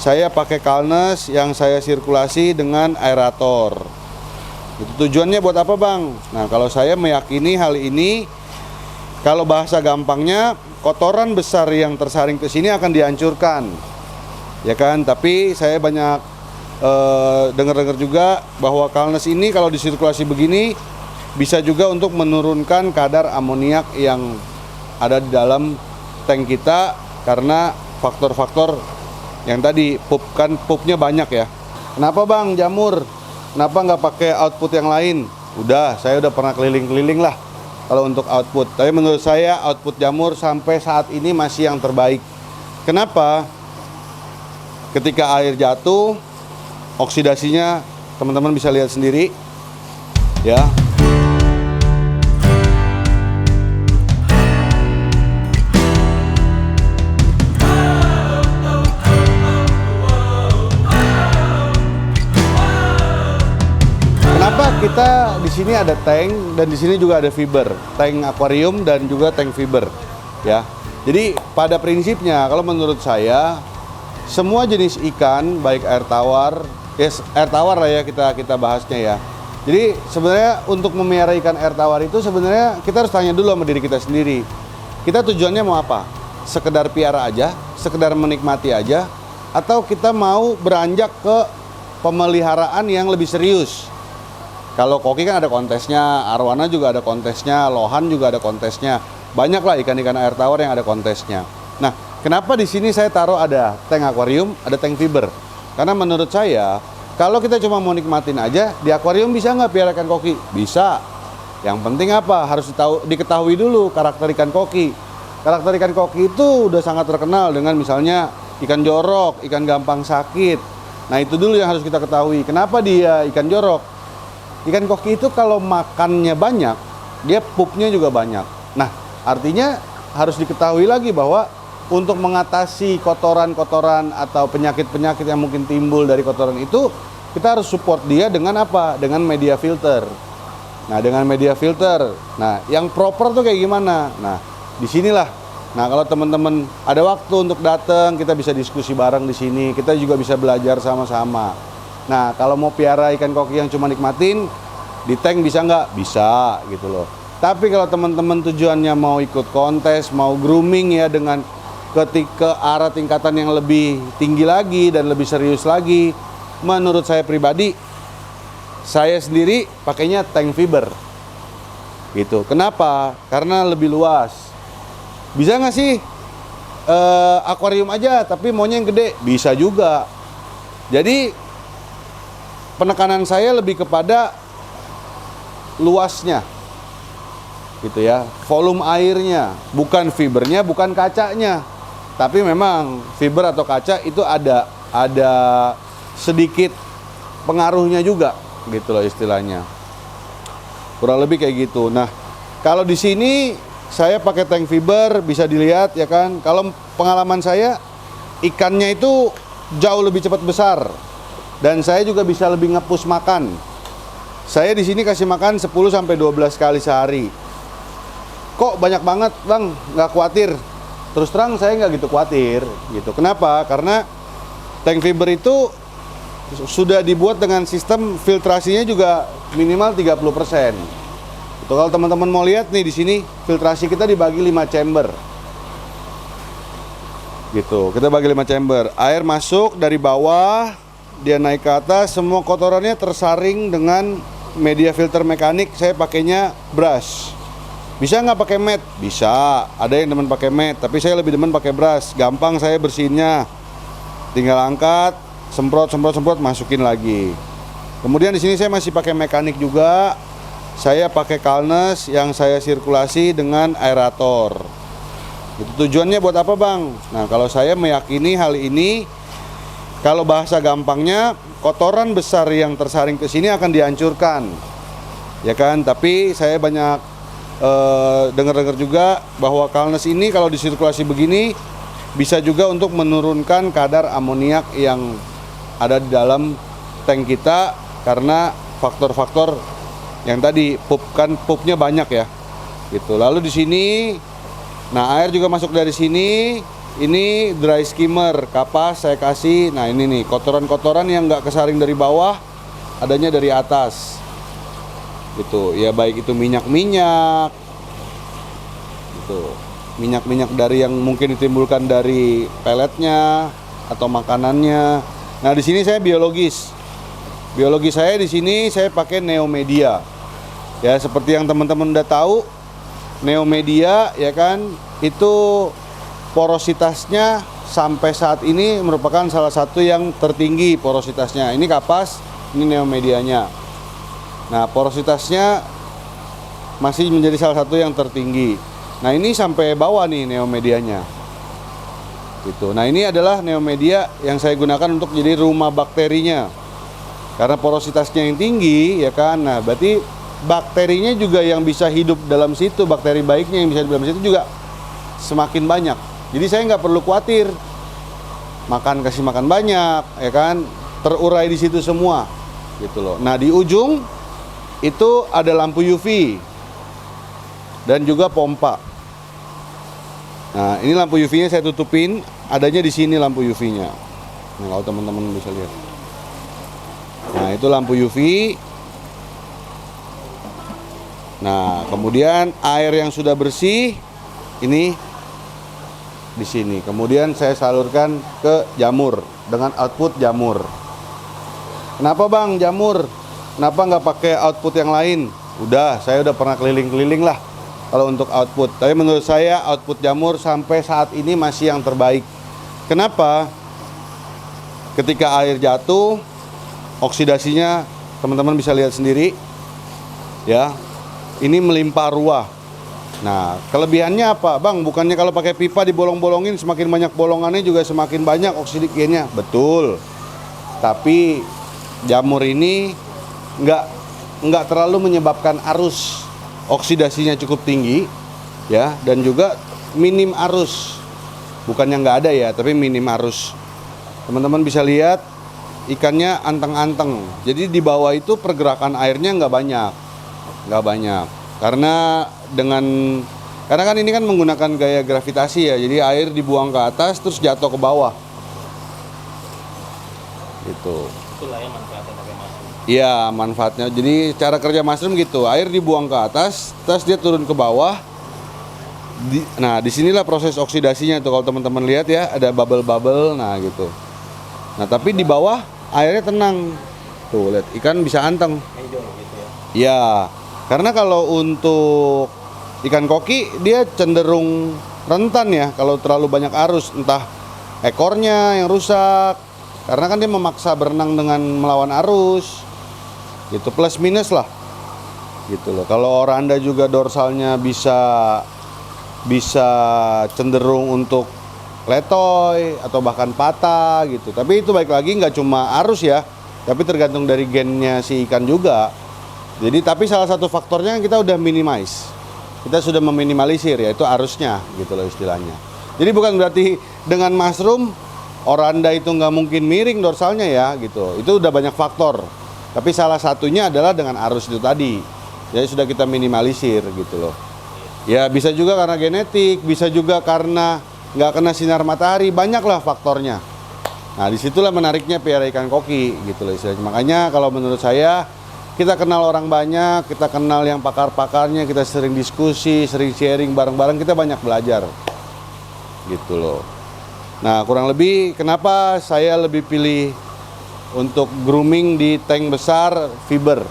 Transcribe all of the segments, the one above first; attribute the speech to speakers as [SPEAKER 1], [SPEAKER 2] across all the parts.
[SPEAKER 1] saya pakai Kalnes yang saya sirkulasi dengan aerator. Itu tujuannya buat apa, Bang? Nah, kalau saya meyakini hal ini, kalau bahasa gampangnya, kotoran besar yang tersaring ke sini akan dihancurkan. Ya kan? Tapi saya banyak dengar-dengar juga bahwa Kalnes ini kalau disirkulasi begini bisa juga untuk menurunkan kadar amoniak yang ada di dalam tank kita karena faktor-faktor yang tadi pupnya banyak ya. Kenapa, Bang, jamur? Kenapa nggak pakai output yang lain? Saya udah pernah keliling-keliling lah kalau untuk output. Tapi menurut saya output jamur sampai saat ini masih yang terbaik. Kenapa? Ketika air jatuh, oksidasinya teman-teman bisa lihat sendiri ya. Kenapa kita di sini ada tank dan di sini juga ada fiber, tank akuarium dan juga tank fiber, ya. Jadi pada prinsipnya kalau menurut saya semua jenis ikan baik air tawar lah ya kita bahasnya ya. Jadi sebenarnya untuk memelihara ikan air tawar itu sebenarnya kita harus tanya dulu sama diri kita sendiri. Kita tujuannya mau apa? Sekedar piara aja, sekedar menikmati aja, atau kita mau beranjak ke pemeliharaan yang lebih serius? Kalau koki kan ada kontesnya, arwana juga ada kontesnya, lohan juga ada kontesnya. Banyaklah ikan-ikan air tawar yang ada kontesnya. Nah, kenapa di sini saya taruh ada tank akuarium, ada tank fiber? Karena menurut saya, kalau kita cuma mau nikmatin aja, di akuarium bisa nggak piara ikan koki? Bisa. Yang penting apa? Harus diketahui dulu karakter ikan koki. Karakter ikan koki itu udah sangat terkenal dengan misalnya ikan jorok, ikan gampang sakit. Nah, itu dulu yang harus kita ketahui. Kenapa dia ikan jorok? Ikan koki itu kalau makannya banyak, dia pupnya juga banyak. Nah, artinya harus diketahui lagi bahwa untuk mengatasi kotoran-kotoran atau penyakit-penyakit yang mungkin timbul dari kotoran itu, kita harus support dia dengan apa? Dengan media filter. Nah, dengan media filter. Nah, yang proper tuh kayak gimana? Nah, disinilah. Nah, kalau teman-teman ada waktu untuk datang, kita bisa diskusi bareng di sini. Kita juga bisa belajar sama-sama. Nah, kalau mau piara ikan koki yang cuma nikmatin, di tank bisa nggak? Bisa, gitu loh. Tapi kalau teman-teman tujuannya mau ikut kontes, mau grooming ya dengan ke arah tingkatan yang lebih tinggi lagi dan lebih serius lagi, menurut saya pribadi, saya sendiri pakainya tank fiber. Gitu. Kenapa? Karena lebih luas. Bisa nggak sih akuarium aja, tapi maunya yang gede? Bisa juga. Jadi penekanan saya lebih kepada luasnya, gitu ya, volume airnya, bukan fibernya, bukan kacanya. Tapi memang fiber atau kaca itu ada sedikit pengaruhnya juga, gitu loh istilahnya. Kurang lebih kayak gitu. Nah, kalau di sini saya pakai tank fiber, bisa dilihat ya kan. Kalau pengalaman saya, ikannya itu jauh lebih cepat besar. Dan saya juga bisa lebih ngepus makan. Saya di sini kasih makan 10-12 kali sehari. Kok banyak banget, Bang? Nggak khawatir? Terus terang saya nggak gitu khawatir. Gitu. Kenapa? Karena tank fiber itu sudah dibuat dengan sistem filtrasinya juga minimal 30%. Itu kalau teman-teman mau lihat nih di sini, filtrasi kita dibagi 5 chamber. Gitu. Kita bagi 5 chamber. Air masuk dari bawah, dia naik ke atas, semua kotorannya tersaring dengan media filter mekanik. Saya pakainya brush. Bisa nggak pakai mat? Bisa. Ada yang demen pakai mat, tapi saya lebih demen pakai brush. Gampang saya bersihinnya. Tinggal angkat, semprot, masukin lagi. Kemudian di sini saya masih pakai mekanik juga. Saya pakai Kalnes yang saya sirkulasi dengan aerator. Itu tujuannya buat apa, Bang? Nah, kalau saya meyakini hal ini, kalau bahasa gampangnya, kotoran besar yang tersaring ke sini akan dihancurkan, ya kan? Tapi saya banyak dengar-dengar juga bahwa Kalnes ini kalau disirkulasi begini bisa juga untuk menurunkan kadar amoniak yang ada di dalam tank kita karena faktor-faktor yang tadi pupnya banyak ya. Gitu. Lalu di sini, nah air juga masuk dari sini. ini dry skimmer, kapas saya kasih. Nah ini nih, kotoran-kotoran yang nggak kesaring dari bawah, adanya dari atas. Gitu, ya baik itu minyak-minyak, gitu. Minyak-minyak dari yang mungkin ditimbulkan dari peletnya atau makanannya. Nah di sini saya biologis. Biologi saya di sini saya pakai Neomedia. Ya seperti yang teman-teman udah tahu, Neomedia ya kan, itu porositasnya sampai saat ini merupakan salah satu yang tertinggi porositasnya. Ini kapas, ini Neomedianya. Nah, porositasnya masih menjadi salah satu yang tertinggi. Nah, ini sampai bawah nih Neomedianya. Gitu. Nah, ini adalah Neomedia yang saya gunakan untuk jadi rumah bakterinya. Karena porositasnya yang tinggi, ya kan. Nah, berarti bakterinya juga yang bisa hidup dalam situ, bakteri baiknya yang bisa hidup dalam situ juga semakin banyak. Jadi saya nggak perlu khawatir kasih makan banyak, ya kan, terurai di situ semua, gitu loh. Nah di ujung itu ada lampu UV dan juga pompa. Nah ini lampu UV-nya saya tutupin, adanya di sini lampu UV-nya. Nah kalau teman-teman bisa lihat. Nah itu lampu UV. Nah kemudian air yang sudah bersih ini di sini. Kemudian saya salurkan ke jamur dengan output jamur. Kenapa bang jamur? Kenapa nggak pakai output yang lain? Udah, saya udah pernah keliling-keliling lah kalau untuk output. Tapi menurut saya output jamur sampai saat ini masih yang terbaik. Kenapa? Ketika air jatuh, oksidasinya teman-teman bisa lihat sendiri, ya. Ini melimpah ruah. Nah, kelebihannya apa? Bang, bukannya kalau pakai pipa dibolong-bolongin semakin banyak bolongannya juga semakin banyak oksigennya. Betul. Tapi jamur ini nggak terlalu menyebabkan arus. Oksidasinya cukup tinggi ya, dan juga minim arus. Bukannya nggak ada ya, tapi minim arus. Teman-teman bisa lihat ikannya anteng-anteng. Jadi di bawah itu pergerakan airnya nggak banyak. Karena kan ini kan menggunakan gaya gravitasi ya, jadi air dibuang ke atas terus jatuh ke bawah. Gitu.
[SPEAKER 2] Itulah yang manfaatnya pakai mushroom.
[SPEAKER 1] Iya, manfaatnya. Jadi cara kerja mushroom gitu, air dibuang ke atas, terus dia turun ke bawah. Nah, disinilah proses oksidasinya tuh kalau teman-teman lihat ya, ada bubble-bubble, nah gitu. Nah, tapi di bawah airnya tenang. Tuh, lihat ikan bisa anteng.
[SPEAKER 2] Enjoy gitu ya.
[SPEAKER 1] Iya. Karena kalau untuk ikan koki dia cenderung rentan ya kalau terlalu banyak arus, entah ekornya yang rusak karena kan dia memaksa berenang dengan melawan arus. Gitu, plus minus lah. Gitu loh. Kalau oranda juga dorsalnya bisa cenderung untuk letoy atau bahkan patah gitu. Tapi itu baik lagi nggak cuma arus ya, tapi tergantung dari gennya si ikan juga. Jadi tapi salah satu faktornya kita udah minimize. Kita sudah meminimalisir yaitu arusnya gitu loh istilahnya. Jadi bukan berarti dengan mushroom oranda itu nggak mungkin miring dorsalnya ya gitu. Itu udah banyak faktor. Tapi salah satunya adalah dengan arus itu tadi. Jadi sudah kita minimalisir gitu loh. Ya bisa juga karena genetik, bisa juga karena nggak kena sinar matahari, banyaklah faktornya. Nah disitulah menariknya piara ikan koki gitu loh istilahnya. Makanya kalau menurut saya kita kenal orang banyak, kita kenal yang pakar-pakarnya, kita sering diskusi, sering sharing bareng-bareng, kita banyak belajar gitu loh. Nah kurang lebih kenapa saya lebih pilih untuk grooming di tank besar fiber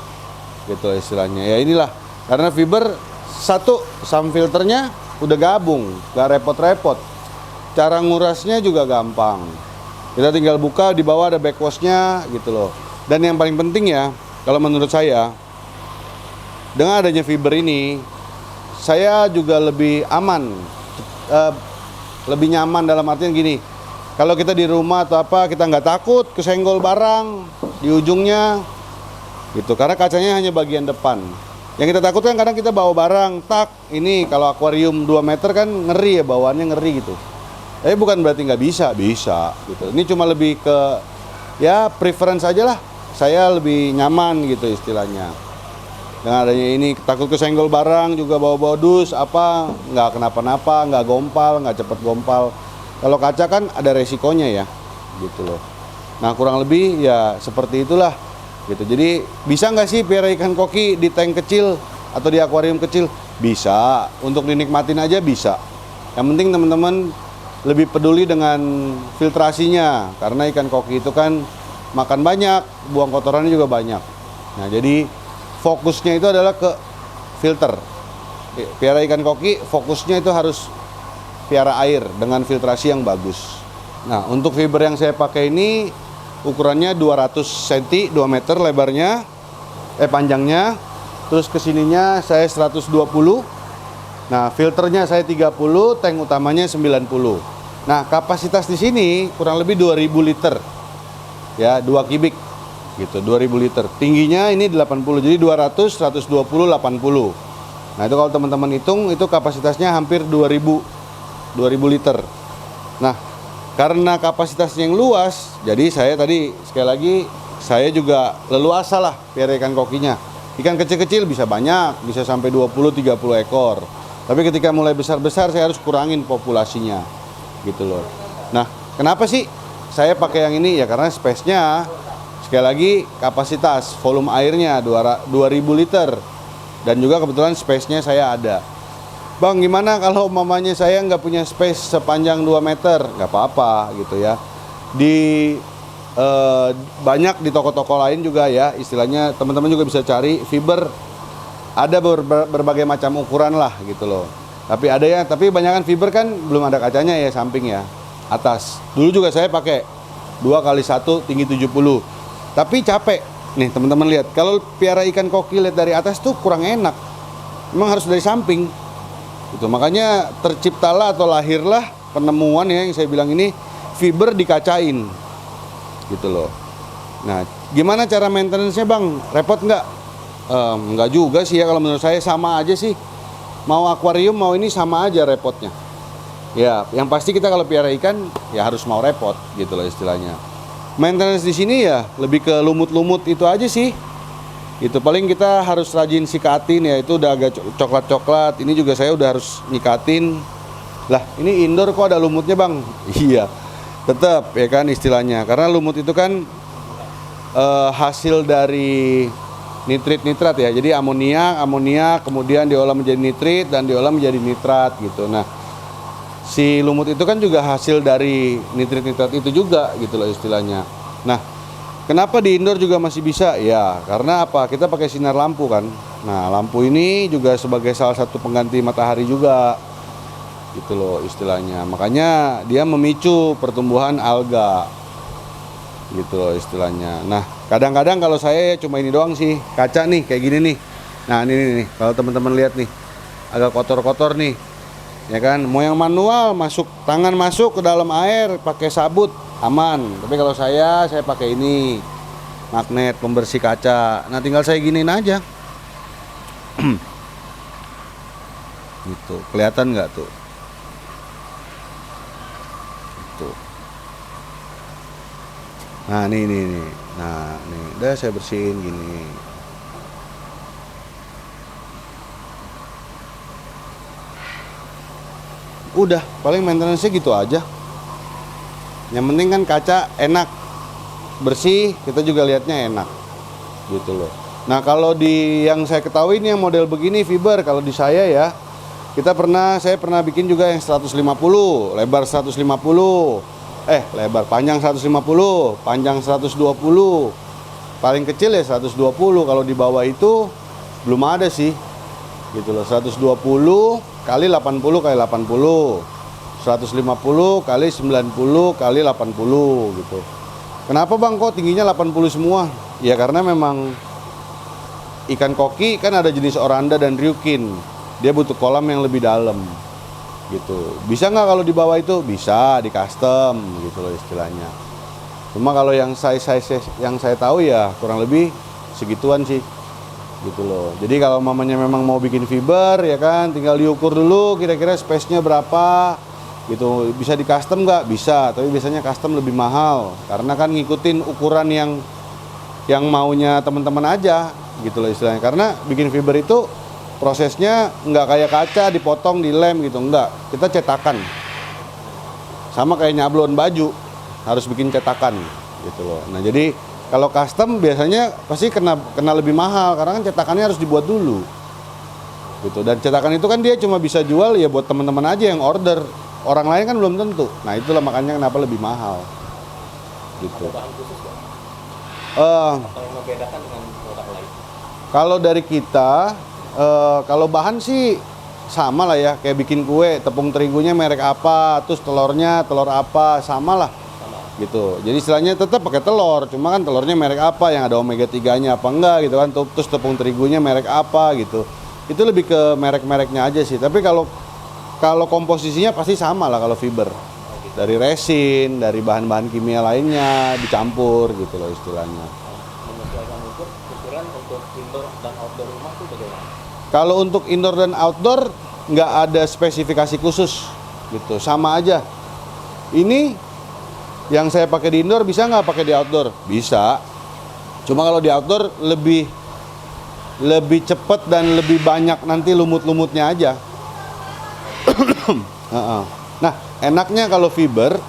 [SPEAKER 1] gitu istilahnya. Ya inilah, karena fiber satu, sam filternya udah gabung, gak repot-repot. Cara ngurasnya juga gampang. Kita tinggal buka, di bawah ada backwashnya gitu loh. Dan yang paling penting ya, kalau menurut saya, dengan adanya fiber ini, saya juga lebih aman, lebih nyaman dalam artian gini. Kalau kita di rumah atau apa, kita nggak takut kesenggol barang di ujungnya, gitu. Karena kacanya hanya bagian depan. Yang kita takutkan kadang kita bawa barang, tak, ini kalau akuarium 2 meter kan ngeri ya, bawaannya ngeri gitu. Tapi bukan berarti nggak bisa gitu. Ini cuma lebih ke, ya preference aja lah. Saya lebih nyaman gitu istilahnya. Dengan adanya ini takut kesenggol barang juga bawa-bawa dus apa nggak kenapa-napa, nggak gompal, nggak cepet gompal. Kalau kaca kan ada resikonya ya, gitu loh. Nah kurang lebih ya seperti itulah, gitu. Jadi bisa nggak sih piara ikan koki di tank kecil atau di akuarium kecil? Bisa, untuk dinikmatin aja bisa. Yang penting teman-teman lebih peduli dengan filtrasinya, karena ikan koki itu kan makan banyak, buang kotorannya juga banyak. Nah jadi fokusnya itu adalah ke filter. Piara ikan koki fokusnya itu harus piara air dengan filtrasi yang bagus. Nah untuk fiber yang saya pakai ini ukurannya 200 cm, 2 meter lebarnya, panjangnya. Terus kesininya saya 120. Nah filternya saya 30, tank utamanya 90. Nah kapasitas di sini kurang lebih 2000 liter. Ya 2 kubik gitu, 2000 liter. Tingginya ini 80, jadi 200, 120, 80. Nah itu kalau teman-teman hitung itu kapasitasnya hampir 2000 liter. Nah karena kapasitasnya yang luas, jadi saya tadi sekali lagi saya juga leluasa lah piara ikan kokinya. Ikan kecil-kecil bisa banyak, bisa sampai 20-30 ekor. Tapi ketika mulai besar-besar saya harus kurangin populasinya, gitu loh. Nah, kenapa sih saya pakai yang ini? Ya karena space-nya, sekali lagi kapasitas, volume airnya 2000 liter. Dan juga kebetulan space-nya saya ada. Bang, gimana kalau mamanya saya nggak punya space sepanjang 2 meter? Nggak apa-apa gitu ya. Banyak di toko-toko lain juga ya, istilahnya teman-teman juga bisa cari fiber. Ada berbagai macam ukuran lah gitu loh. Tapi ada ya, tapi kebanyakan fiber kan belum ada kacanya ya, samping ya, atas. Dulu juga saya pakai 2x1 tinggi 70. Tapi capek. Nih teman-teman lihat, kalau piara ikan koki lihat dari atas tuh kurang enak. Memang harus dari samping. Gitu. Makanya terciptalah atau lahirlah penemuan ya yang saya bilang ini, fiber dikacain. Gitu loh. Nah, gimana cara maintenance-nya bang? Repot nggak? Nggak juga sih ya, kalau menurut saya sama aja sih. Mau akuarium mau ini sama aja repotnya. Ya, yang pasti kita kalau piara ikan ya harus mau repot gitu loh istilahnya. Maintenance di sini ya lebih ke lumut-lumut itu aja sih. Itu paling kita harus rajin sikatin ya, itu udah agak coklat-coklat. Ini juga saya udah harus nyikatin. Lah, ini indoor kok ada lumutnya bang? Iya. Tetap ya kan istilahnya, karena lumut itu kan hasil dari nitrat ya, jadi amoniak kemudian diolah menjadi nitrit dan diolah menjadi nitrat gitu. Nah si lumut itu kan juga hasil dari nitrat itu juga gitu loh istilahnya. Nah kenapa di indoor juga masih bisa ya, karena apa, kita pakai sinar lampu kan. Nah lampu ini juga sebagai salah satu pengganti matahari juga gitu loh istilahnya, makanya dia memicu pertumbuhan alga gitu loh istilahnya. Nah kadang-kadang kalau saya cuma ini doang sih, kaca nih kayak gini nih. Nah ini nih kalau teman-teman lihat nih agak kotor-kotor nih ya kan, mau yang manual tangan masuk ke dalam air pakai sabut aman, tapi kalau saya pakai ini magnet pembersih kaca. Nah tinggal saya giniin aja gitu, kelihatan nggak tuh? Nah nih. Nah nih udah saya bersihin gini. Udah paling maintenance-nya gitu aja. Yang penting kan kaca enak, bersih, kita juga lihatnya enak gitu loh. Nah kalau di yang saya ketahui ini yang model begini fiber, kalau di saya ya, saya pernah bikin juga yang 150, lebar 150, lebar panjang 150, panjang 120, paling kecil ya 120. Kalau di bawah itu belum ada sih gitu loh. 120 kali 80 kali 80, 150 kali 90 kali 80 gitu. Kenapa bang kok tingginya 80 semua? Ya karena memang ikan koki kan ada jenis oranda dan ryukin, dia butuh kolam yang lebih dalam gitu. Bisa nggak kalau di bawah itu? Bisa, di custom gitu loh istilahnya. Cuma kalau yang yang saya tahu ya kurang lebih segituan sih gitu loh. Jadi kalau mamanya memang mau bikin fiber ya kan, tinggal diukur dulu kira-kira space-nya berapa gitu. Bisa di custom nggak? Bisa, tapi biasanya custom lebih mahal karena kan ngikutin ukuran yang maunya teman-teman aja gitu loh istilahnya. Karena bikin fiber itu prosesnya nggak kayak kaca dipotong, dilem gitu, enggak. Kita cetakan Sama kayak nyablon baju, harus bikin cetakan gitu loh. Nah, jadi kalau custom biasanya pasti kena lebih mahal karena kan cetakannya harus dibuat dulu. Gitu. Dan cetakan itu kan dia cuma bisa jual ya buat teman-teman aja yang order. Orang lain kan belum tentu. Nah, itulah makanya kenapa lebih mahal. Gitu.
[SPEAKER 2] Ada bahan khusus nggak?
[SPEAKER 1] Eh,
[SPEAKER 2] Atau yang membedakan dengan produk lain?
[SPEAKER 1] Kalau dari kita, kalau bahan sih sama lah ya, kayak bikin kue, tepung terigunya merek apa, terus telurnya telur apa, sama lah
[SPEAKER 2] Sama.
[SPEAKER 1] gitu. Jadi istilahnya tetap pakai telur, cuma kan telurnya merek apa, yang ada omega 3-nya apa enggak gitu kan, terus tepung terigunya merek apa gitu. Itu lebih ke merek-mereknya aja sih. Tapi kalau komposisinya pasti sama lah kalau fiber. Dari resin, dari bahan-bahan kimia lainnya dicampur gitu loh istilahnya.
[SPEAKER 2] Menyesuaikan ukuran untuk indoor dan outdoor rumah tuh bagaimana?
[SPEAKER 1] Kalau untuk indoor dan outdoor nggak ada spesifikasi khusus gitu, sama aja. Ini yang saya pakai di indoor bisa nggak pakai di outdoor? Bisa. Cuma kalau di outdoor lebih cepat dan lebih banyak nanti lumut-lumutnya aja. Nah, enaknya kalau fiber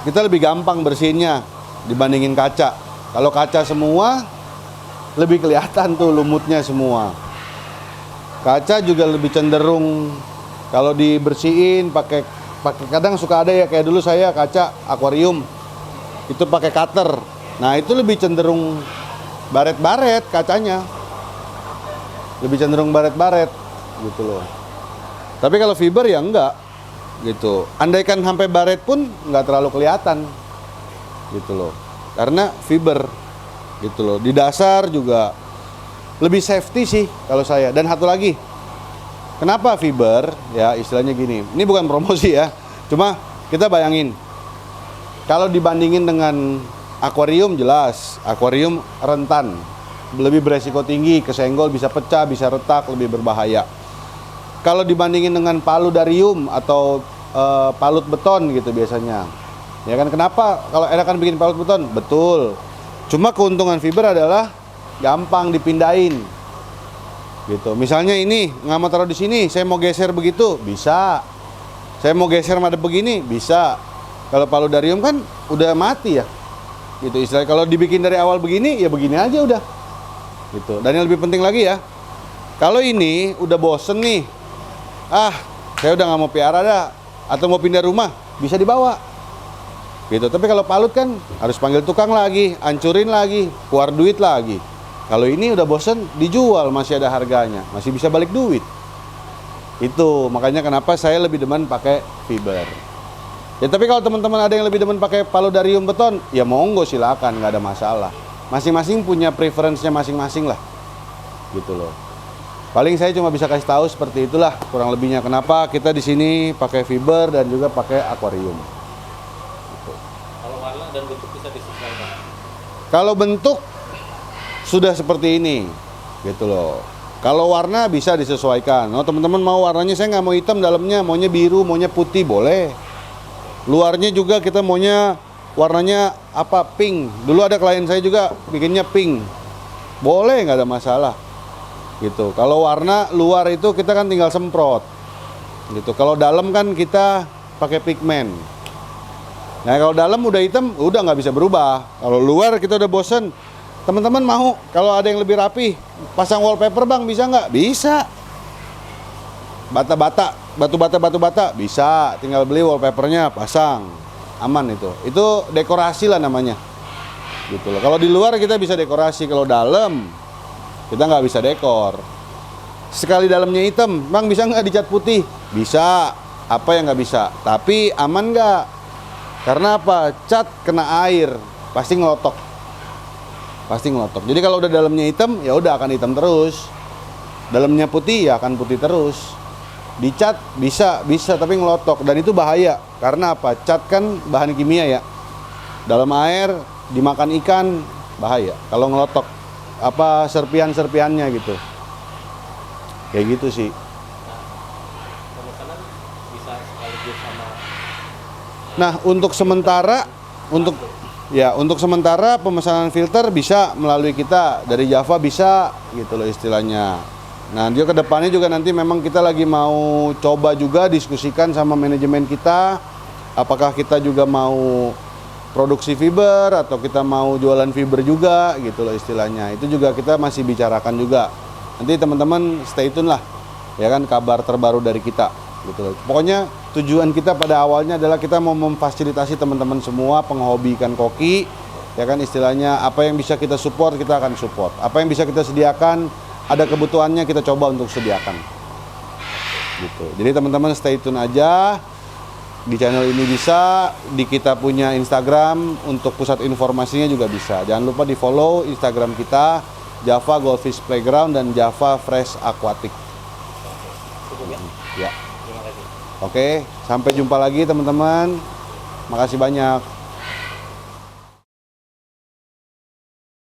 [SPEAKER 1] kita lebih gampang bersihinnya dibandingin kaca. Kalau kaca semua lebih kelihatan tuh lumutnya semua. Kaca juga lebih cenderung kalau dibersihin pakai kadang suka ada ya kayak dulu saya kaca akuarium itu pakai cutter. Nah, itu lebih cenderung baret-baret kacanya. Lebih cenderung baret-baret gitu loh. Tapi kalau fiber ya enggak gitu. Andaikan sampai baret pun nggak terlalu kelihatan gitu loh. Karena fiber gitu loh. Di dasar juga lebih safety sih kalau saya. Dan satu lagi, kenapa fiber? Ya istilahnya gini. Ini bukan promosi ya. Cuma kita bayangin kalau dibandingin dengan akuarium, jelas akuarium rentan, lebih beresiko tinggi, kesenggol, bisa pecah, bisa retak, lebih berbahaya. Kalau dibandingin dengan paludarium atau palut beton gitu biasanya. Ya kan, kenapa kalau enakan bikin palut beton? Betul. Cuma keuntungan fiber adalah gampang dipindahin. Gitu. Misalnya ini nggak mau taruh di sini, saya mau geser begitu, bisa. Saya mau geser madep begini, bisa. Kalau paludarium kan udah mati ya. Gitu istilahnya. Kalau dibikin dari awal begini, ya begini aja udah. Gitu. Dan yang lebih penting lagi ya, kalau ini udah bosen nih, saya udah nggak mau piara dah, atau mau pindah rumah, bisa dibawa. Gitu. Tapi kalau palut kan harus panggil tukang lagi, hancurin lagi, keluar duit lagi. Kalau ini udah bosen, dijual, masih ada harganya, masih bisa balik duit. Itu makanya kenapa saya lebih demen pakai fiber. Ya tapi kalau teman-teman ada yang lebih demen pakai paludarium beton, ya monggo silakan, nggak ada masalah. Masing-masing punya preference-nya masing-masing lah. Gitu loh. Paling saya cuma bisa kasih tahu seperti itulah kurang lebihnya kenapa kita di sini pakai fiber dan juga pakai akuarium.
[SPEAKER 2] Kalau warna dan bentuk bisa disesuaikan.
[SPEAKER 1] Kalau bentuk sudah seperti ini, gitu loh. Kalau warna bisa disesuaikan. Oh teman-teman mau warnanya saya nggak mau hitam dalamnya, maunya biru, maunya putih, boleh. Luarnya juga kita maunya warnanya apa, pink. Dulu ada klien saya juga bikinnya pink, boleh, nggak ada masalah. Gitu. Kalau warna luar itu kita kan tinggal semprot. Gitu. Kalau dalam kan kita pakai pigmen. Nah kalau dalam udah hitam, udah nggak bisa berubah. Kalau luar kita udah bosen. Teman-teman mau kalau ada yang lebih rapi, pasang wallpaper bang, bisa nggak? Bisa. Batu bata bisa. Tinggal beli wallpapernya, pasang, aman itu. Itu dekorasi lah namanya. Gitu loh. Kalau di luar kita bisa dekorasi, kalau dalam kita nggak bisa dekor. Sekali dalamnya hitam, bang bisa nggak dicat putih? Bisa. Apa yang nggak bisa? Tapi aman nggak? Karena apa? Cat kena air pasti ngelotok. Pasti ngelotok. Jadi kalau udah dalamnya hitam, ya udah akan hitam terus. Dalamnya putih ya akan putih terus. Dicat bisa tapi ngelotok dan itu bahaya. Karena apa? Cat kan bahan kimia ya. Dalam air dimakan ikan bahaya. Kalau ngelotok apa serpihan-serpihannya gitu. Kayak gitu sih.
[SPEAKER 2] Pemesanan bisa sekaligus sama.
[SPEAKER 1] Nah, untuk sementara pemesanan filter bisa melalui kita dari Java bisa gitu loh istilahnya. Nah, dia kedepannya juga nanti memang kita lagi mau coba juga diskusikan sama manajemen kita, apakah kita juga mau produksi fiber atau kita mau jualan fiber juga gitu loh istilahnya. Itu juga kita masih bicarakan juga. Nanti teman-teman stay tune lah, ya kan, kabar terbaru dari kita gitu loh. Pokoknya tujuan kita pada awalnya adalah kita mau memfasilitasi teman-teman semua penghobi ikan koki, ya kan, istilahnya apa yang bisa kita support kita akan support, apa yang bisa kita sediakan, ada kebutuhannya kita coba untuk sediakan gitu. Jadi teman-teman stay tune aja di channel ini, bisa di kita punya Instagram untuk pusat informasinya juga bisa. Jangan lupa di follow Instagram kita, Java Goldfish Playground dan Java Fresh Aquatic.
[SPEAKER 2] Cukup ya?
[SPEAKER 1] Ya.
[SPEAKER 2] Terima kasih.
[SPEAKER 1] Oke, sampai jumpa lagi teman-teman. Makasih banyak.